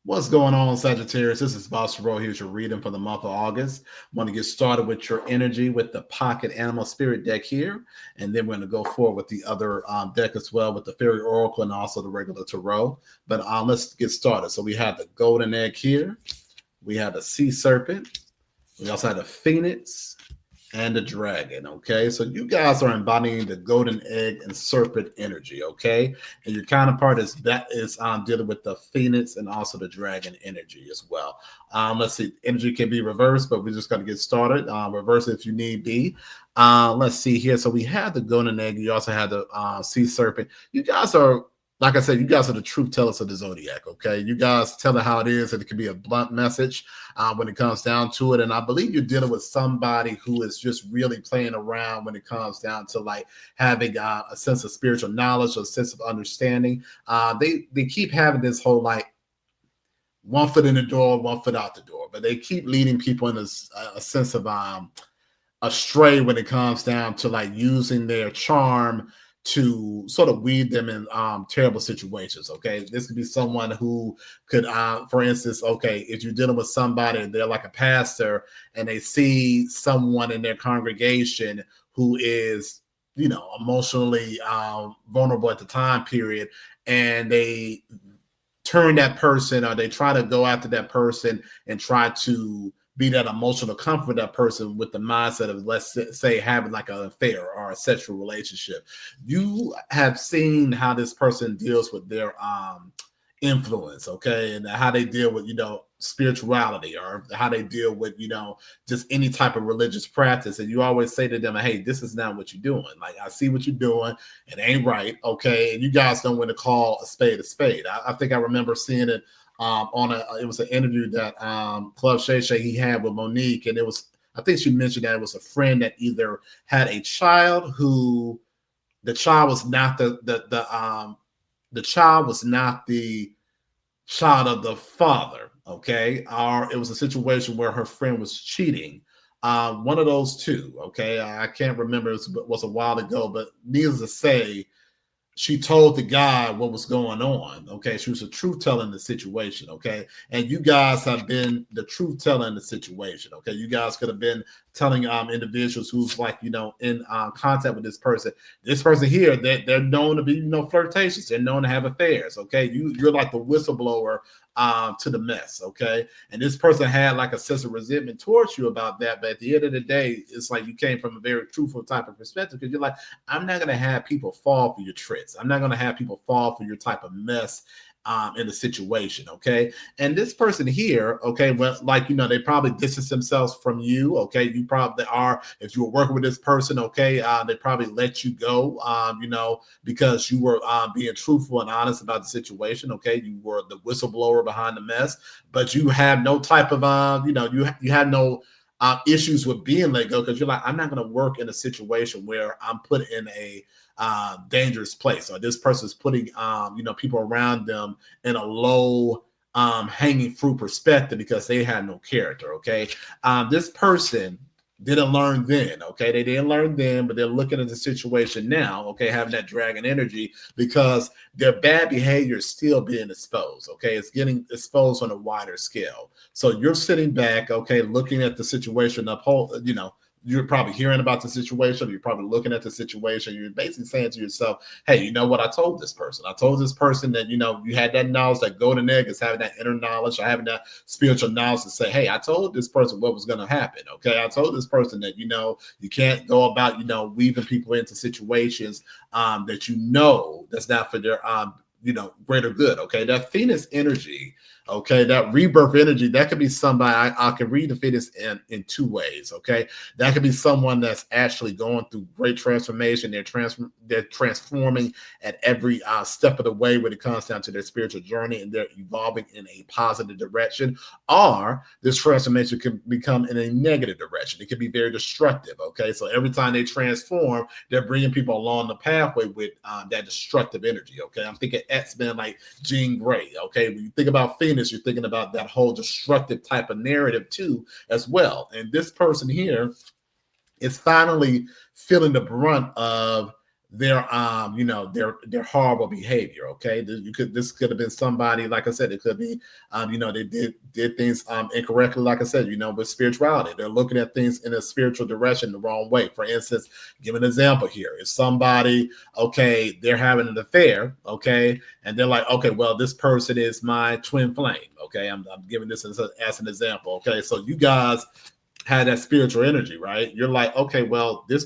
What's going on, Sagittarius? This is Boss Row. Here's your reading for the month of August. Want to get started with your energy with the Pocket Animal Spirit deck here, and then we're going to go forward with the other deck as well, with the Fairy Oracle and also the regular Tarot. But let's get started. So we have the Golden Egg here. We have the Sea Serpent. We also have the Phoenix and the Dragon. Okay, so you guys are embodying the Golden Egg and Serpent energy. Okay, and your counterpart is dealing with the Phoenix and also the Dragon energy as well. Let's see, energy can be reversed, but we're just going to get started. Reverse it if you need be. Let's see here. So we have the Golden Egg. You also have the Sea Serpent. You guys are, like I said, you guys are the truth tellers of the zodiac. Okay, you guys tell it how it is, and it can be a blunt message when it comes down to it. And I believe you're dealing with somebody who is just really playing around when it comes down to like having a sense of spiritual knowledge or a sense of understanding. They keep having this whole like one foot in the door, one foot out the door, but they keep leading people in a sense of astray when it comes down to like using their charm to sort of weed them in terrible situations. Okay, this could be someone who could, for instance, okay, if you're dealing with somebody, they're like a pastor, and they see someone in their congregation who is, you know, emotionally vulnerable at the time period, and they turn that person, or they try to go after that person and try to be that emotional comfort that person with the mindset of, let's say, having like an affair or a sexual relationship. You have seen how this person deals with their influence, okay, and how they deal with, you know, spirituality, or how they deal with, you know, just any type of religious practice. And you always say to them, hey, this is not what you're doing. Like, I see what you're doing, it ain't right, okay. And you guys don't want to call a spade a spade. I think I remember seeing it it was an interview that Club Shay Shay he had with Monique, and it was, I think she mentioned that it was a friend that either had a child who the child was not the child was not the child of the father, okay, or it was a situation where her friend was cheating. One of those two, okay. I can't remember, it was a while ago, but needless to say, she told the guy what was going on. Okay, she was a truth teller in the situation. Okay, and you guys have been the truth teller in the situation. Okay, you guys could have been telling individuals who's like, you know, in contact with this person. This person here, they're known to be, you know, flirtatious. They're known to have affairs. Okay, you're like the whistleblower to the mess. Okay, and this person had like a sense of resentment towards you about that. But at the end of the day, it's like you came from a very truthful type of perspective, because you're like, I'm not going to have people fall for your tricks. I'm not going to have people fall for your type of mess in the situation. Okay, and this person here, okay, well, like, you know, they probably distance themselves from you. Okay, you probably are, if you were working with this person, okay, they probably let you go, you know, because you were being truthful and honest about the situation. Okay, you were the whistleblower behind the mess, but you have no type of you know, you had no issues with being let go, because you're like, I'm not going to work in a situation where I'm put in a dangerous place, or this person's putting you know, people around them in a low hanging fruit perspective because they had no character. Okay, this person didn't learn then. Okay, they didn't learn then, but they're looking at the situation now. Okay, having that dragon energy, because their bad behavior is still being exposed. Okay, it's getting exposed on a wider scale. So you're sitting back, okay, looking at the situation uphold, you know, you're probably hearing about the situation, you're probably looking at the situation, you're basically saying to yourself, hey, you know what, I told this person that, you know, you had that knowledge, that golden egg is having that inner knowledge, or having that spiritual knowledge to say, hey, I told this person what was going to happen. Okay, I told this person that, you know, you can't go about, you know, weaving people into situations that, you know, that's not for their you know, greater good. Okay, that Phoenix energy, okay, that rebirth energy, that could be somebody, I can read the Phoenix in two ways. Okay, that could be someone that's actually going through great transformation. They're transforming at every step of the way when it comes down to their spiritual journey, and they're evolving in a positive direction. Or this transformation can become in a negative direction. It can be very destructive. Okay, so every time they transform, they're bringing people along the pathway with that destructive energy. Okay, I'm thinking X-Men like Jean Grey. Okay, when you think about Phoenix, you're thinking about that whole destructive type of narrative too, as well. And this person here is finally feeling the brunt of their horrible behavior. Okay, this could have been somebody, like I said, it could be they did things incorrectly, like I said, with spirituality. They're looking at things in a spiritual direction the wrong way. For instance, give an example here. If somebody, okay, they're having an affair, okay, and they're like, okay, well, this person is my twin flame. Okay, I'm giving this as an example. Okay, so you guys had that spiritual energy, right? You're like, okay, well, this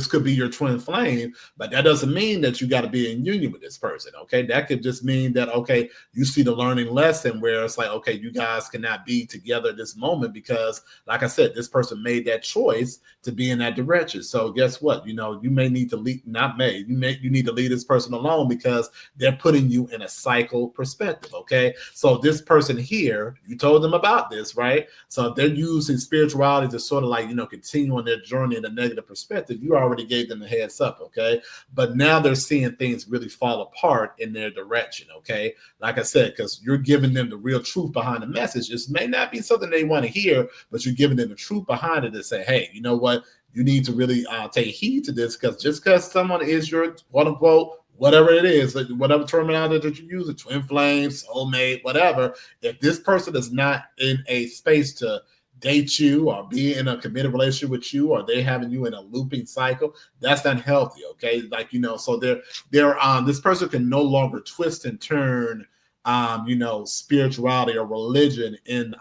could be your twin flame, but that doesn't mean that you got to be in union with this person. Okay. That could just mean that, okay, you see the learning lesson where it's like, okay, you guys cannot be together at this moment because, like I said, this person made that choice to be in that direction. So guess what? You may need to leave, you need to leave this person alone because they're putting you in a cycle perspective. Okay. So this person here, you told them about this, right? So if they're using spirituality to sort of like, continue on their journey in a negative perspective, you already gave them the heads up, okay? But now they're seeing things really fall apart in their direction, okay? Like I said, because you're giving them the real truth behind the message. This may not be something they want to hear, but you're giving them the truth behind it to say, hey, you know what? You need to really take heed to this, because just because someone is your quote unquote whatever it is, whatever terminology that you use, a twin flame, soulmate, whatever, if this person is not in a space to date you or be in a committed relationship with you, or they having you in a looping cycle, that's not healthy. Okay. Like, so this person can no longer twist and turn, spirituality or religion in,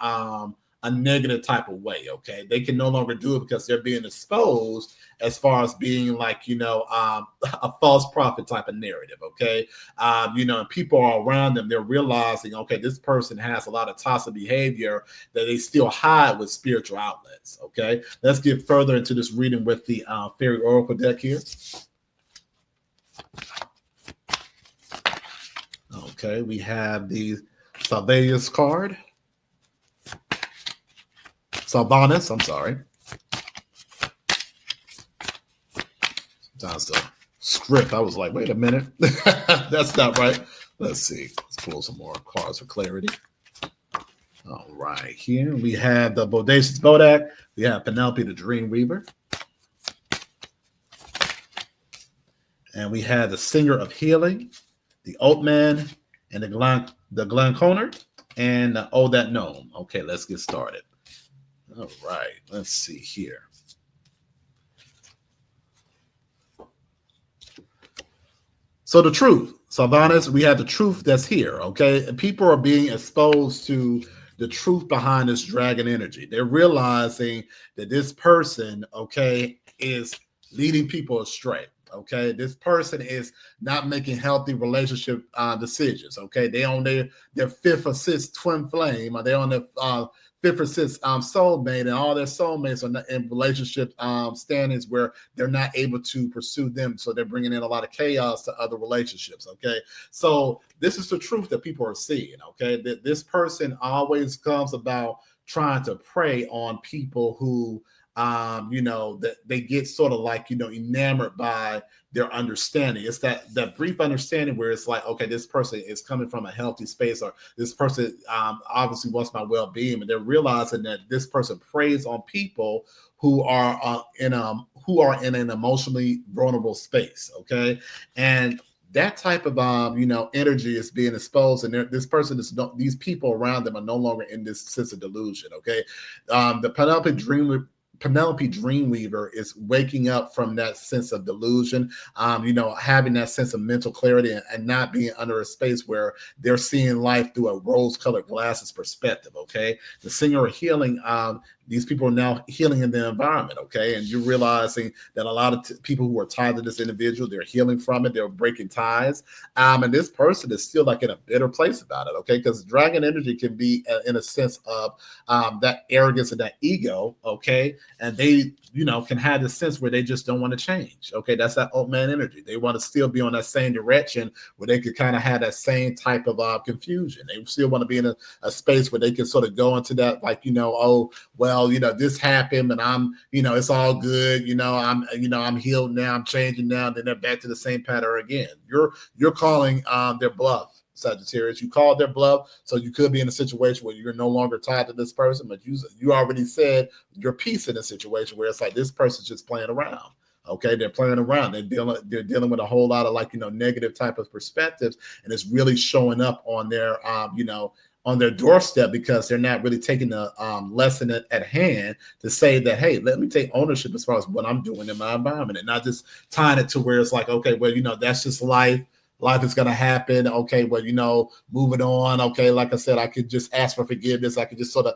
a negative type of way. Okay. They can no longer do it because they're being exposed as far as being like, a false prophet type of narrative. Okay. And people are around them. They're realizing, okay, this person has a lot of toxic behavior that they still hide with spiritual outlets. Okay. Let's get further into this reading with the Fairy Oracle deck here. Okay. We have the Sagittarius card. Sylvanas, I'm sorry. Sometimes the script, I was like, wait a minute. That's not right. Let's see. Let's pull some more cards for clarity. All right. Here we have the Bodacious Bodak. We have Penelope the Dream Weaver. And we have the Singer of Healing, the Oatman, and the Glenconer, and the Oh That Gnome. Okay, let's get started. All right, let's see here. So the truth, Sylvanas, we have the truth that's here, okay? And people are being exposed to the truth behind this dragon energy. They're realizing that this person, okay, is leading people astray. Okay, this person is not making healthy relationship decisions. Okay, they on their fifth or sixth twin flame, or they on their fifth or sixth soulmate, and all their soulmates are in relationship standings where they're not able to pursue them. So they're bringing in a lot of chaos to other relationships. Okay, so this is the truth that people are seeing. Okay, that this person always comes about trying to prey on people who that they get sort of like, enamored by their understanding. It's that brief understanding where it's like, okay, this person is coming from a healthy space, or this person obviously wants my well-being, and they're realizing that this person preys on people who are in an emotionally vulnerable space. Okay, and that type of energy is being exposed, and this person these people around them are no longer in this sense of delusion. Okay, the Penelope Dreamweaver is waking up from that sense of delusion, having that sense of mental clarity, and not being under a space where they're seeing life through a rose-colored glasses perspective. Okay, the Singer of Healing, these people are now healing in the environment. Okay, and you're realizing that a lot of people who are tied to this individual, they're healing from it, they're breaking ties, and this person is still like in a bitter place about it. Okay, because dragon energy can be in a sense of that arrogance and that ego. Okay, and they can have the sense where they just don't want to change. Okay, that's that old man energy. They want to still be on that same direction where they could kind of have that same type of confusion. They still want to be in a space where they can sort of go into that, like, oh, well, this happened and I'm, it's all good. I'm healed now, I'm changing now. And then they're back to the same pattern again. You're calling their bluff, Sagittarius. You called their bluff, so you could be in a situation where you're no longer tied to this person, but you already said your piece in a situation where it's like this person's just playing around. Okay, they're playing around. They're dealing with a whole lot of like, negative type of perspectives, and it's really showing up on their on their doorstep because they're not really taking the lesson at hand to say that, hey, let me take ownership as far as what I'm doing in my environment, and not just tying it to where it's like, okay, well, that's just life. Life is going to happen. Okay, well, moving on. Okay, like I said, I could just ask for forgiveness. I could just sort of,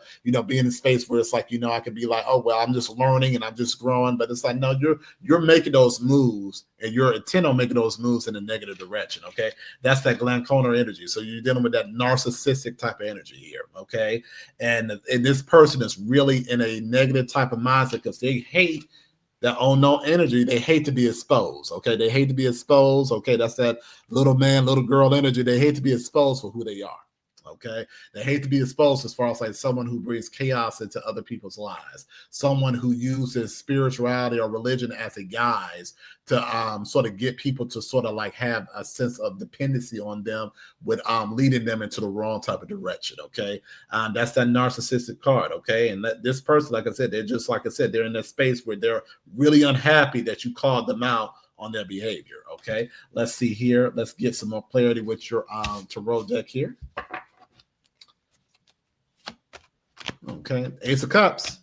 be in a space where it's like, I could be like, oh, well, I'm just learning and I'm just growing. But it's like, no, you're making those moves, and you're intent on making those moves in a negative direction. Okay, that's that Glanconer energy. So you're dealing with that narcissistic type of energy here. Okay, and this person is really in a negative type of mindset because they hate that unknown energy. They hate to be exposed. Okay, they hate to be exposed. Okay, that's that little man, little girl energy. They hate to be exposed for who they are. Okay, they hate to be exposed as far as like someone who brings chaos into other people's lives, someone who uses spirituality or religion as a guise to sort of get people to sort of like have a sense of dependency on them, with leading them into the wrong type of direction. Okay, that's that narcissistic card. Okay, and this person, like I said, they're just like I said, they're in that space where they're really unhappy that you called them out on their behavior. Okay, let's see here. Let's get some more clarity with your tarot deck here. Okay, Ace of Cups.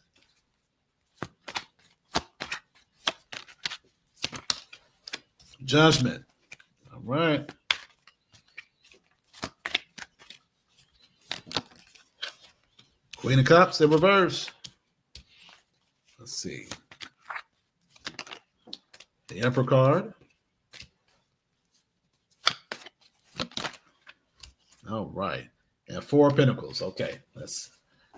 Judgment. All right. Queen of Cups in reverse. Let's see. The Emperor card. All right. And Four of Pentacles. Okay, let's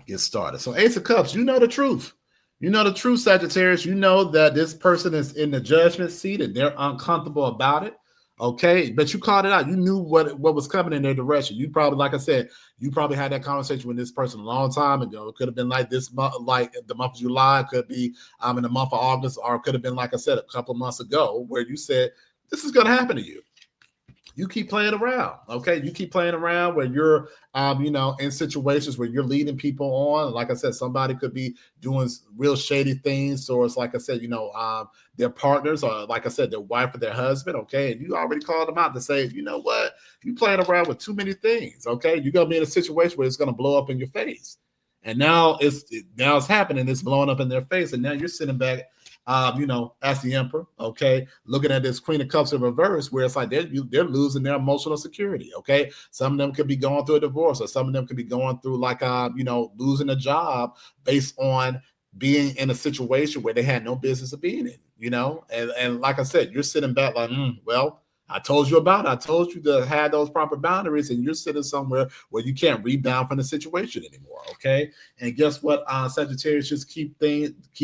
get started. So Ace of Cups, you know the truth. You know the truth, Sagittarius. You know that this person is in the judgment seat and they're uncomfortable about it. Okay, but you called it out. You knew what was coming in their direction. You probably, like I said, you probably had that conversation with this person a long time ago. It could have been like this month, like the month of July. It could be in the month of August, or it could have been, like I said, a couple of months ago, where you said this is going to happen to you. You keep playing around, okay? You keep playing around where you're, in situations where you're leading people on. Like I said, somebody could be doing real shady things. So it's like I said, their partners, or like I said, their wife or their husband, okay? And you already called them out to say, you know what? You playing around with too many things, okay? You're going to be in a situation where it's going to blow up in your face. And now it's happening. It's blowing up in their face. And now you're sitting back, as the Emperor, okay, looking at this Queen of Cups in reverse, where it's like they're losing their emotional security. Okay, some of them could be going through a divorce, or some of them could be going through like losing a job based on being in a situation where they had no business of being in. And like I said, you're sitting back like, well, I told you about it. I told you to have those proper boundaries, and you're sitting somewhere where you can't rebound from the situation anymore. Okay. And guess what? Sagittarius, just keep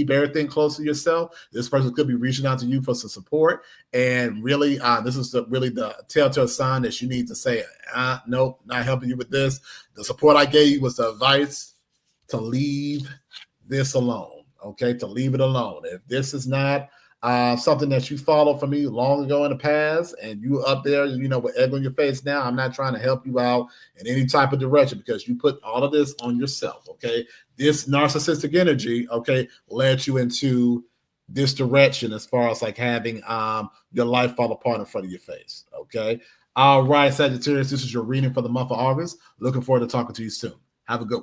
everything close to yourself. This person could be reaching out to you for some support. And really, this is really the telltale sign that you need to say, nope, not helping you with this. The support I gave you was the advice to leave this alone. Okay. To leave it alone. If this is not something that you followed from me long ago in the past, and you up there, with egg on your face now, I'm not trying to help you out in any type of direction, because you put all of this on yourself. Okay. This narcissistic energy, okay, led you into this direction as far as like having your life fall apart in front of your face. Okay. All right, Sagittarius, this is your reading for the month of August. Looking forward to talking to you soon. Have a good one.